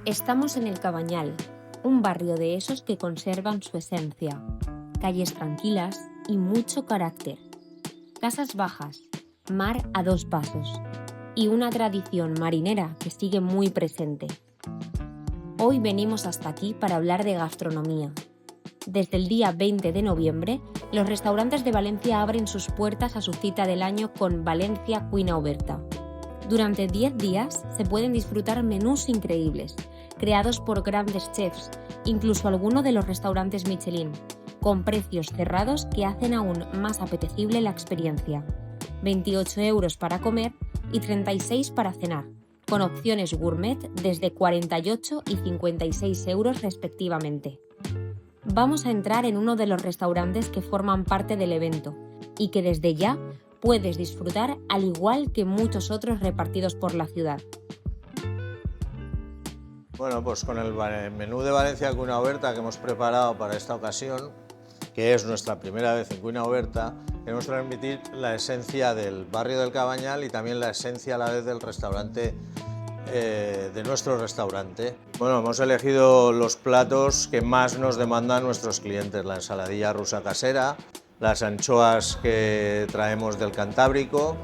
Estamos en el Cabanyal, un barrio de esos que conservan su esencia. Calles tranquilas y mucho carácter. Casas bajas, mar a 2 pasos y una tradición marinera que sigue muy presente. Hoy venimos hasta aquí para hablar de gastronomía. Desde el día 20 de noviembre, los restaurantes de Valencia abren sus puertas a su cita del año con Valencia Cuina Oberta. Durante 10 días se pueden disfrutar menús increíbles, creados por grandes chefs, incluso alguno de los restaurantes Michelin, con precios cerrados que hacen aún más apetecible la experiencia. 28 € para comer y 36 para cenar, con opciones gourmet desde 48 y 56 € respectivamente. Vamos a entrar en uno de los restaurantes que forman parte del evento y que desde ya puedes disfrutar al igual que muchos otros repartidos por la ciudad. Bueno, pues con el menú de Valencia Cuina Oberta que hemos preparado para esta ocasión, que es nuestra primera vez en Cuina Oberta, queremos transmitir la esencia del barrio del Cabanyal y también la esencia a la vez del restaurante, de nuestro restaurante. Bueno, hemos elegido los platos que más nos demandan nuestros clientes: la ensaladilla rusa casera, las anchoas que traemos del Cantábrico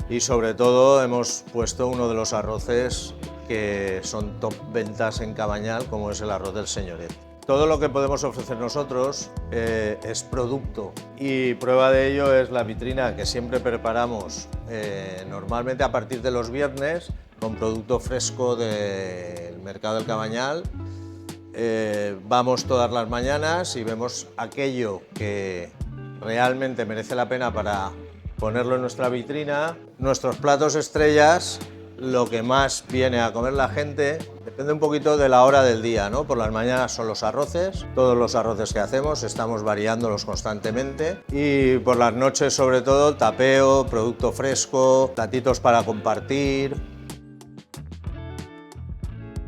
y sobre todo hemos puesto uno de los arroces que son top ventas en Cabanyal, como es el arroz del Señoret. Todo lo que podemos ofrecer nosotros es producto, y prueba de ello es la vitrina que siempre preparamos normalmente a partir de los viernes con producto fresco del mercado del Cabanyal. Vamos todas las mañanas y vemos aquello que realmente merece la pena para ponerlo en nuestra vitrina. Nuestros platos estrellas, lo que más viene a comer la gente, depende un poquito de la hora del día, ¿no? Por las mañanas son los arroces, todos los arroces que hacemos, estamos variándolos constantemente, y por las noches sobre todo tapeo, producto fresco, platitos para compartir.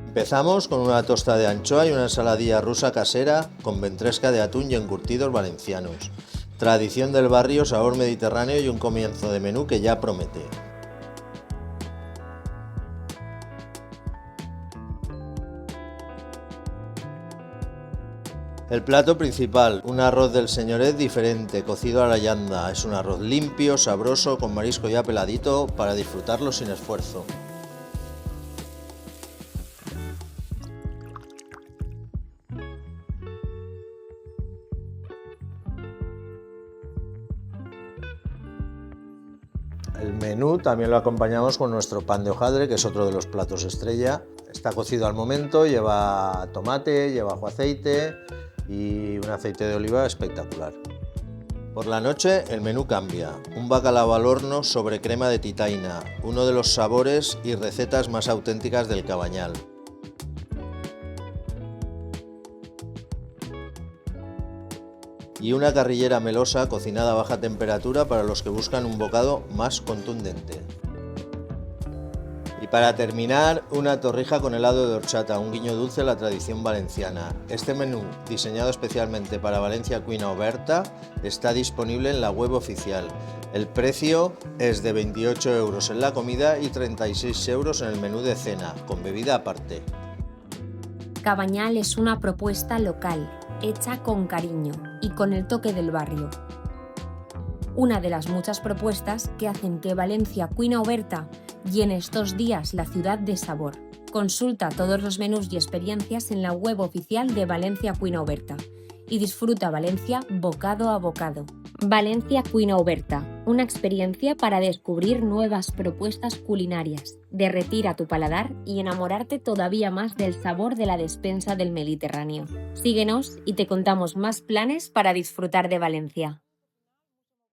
Empezamos con una tosta de anchoa y una ensaladilla rusa casera con ventresca de atún y encurtidos valencianos. Tradición del barrio, sabor mediterráneo y un comienzo de menú que ya promete. El plato principal, un arroz del Señoret diferente, cocido a la llanda. Es un arroz limpio, sabroso, con marisco ya peladito, para disfrutarlo sin esfuerzo. El menú también lo acompañamos con nuestro pan de hojaldre, que es otro de los platos estrella. Está cocido al momento, lleva tomate, lleva ajo, aceite y un aceite de oliva espectacular. Por la noche el menú cambia. Un bacalao al horno sobre crema de titaina, uno de los sabores y recetas más auténticas del Cabanyal. Y una carrillera melosa cocinada a baja temperatura para los que buscan un bocado más contundente. Y para terminar, una torrija con helado de horchata, un guiño dulce a la tradición valenciana. Este menú, diseñado especialmente para Valencia Cuina Oberta, está disponible en la web oficial. El precio es de 28 € en la comida y 36 € en el menú de cena, con bebida aparte. Cabanyal es una propuesta local, hecha con cariño y con el toque del barrio. Una de las muchas propuestas que hacen que Valencia Cuina Oberta llene estos días la ciudad de sabor. Consulta todos los menús y experiencias en la web oficial de Valencia Cuina Oberta y disfruta Valencia bocado a bocado. Valencia Cuina Oberta, una experiencia para descubrir nuevas propuestas culinarias, derretir a tu paladar y enamorarte todavía más del sabor de la despensa del Mediterráneo. Síguenos y te contamos más planes para disfrutar de Valencia.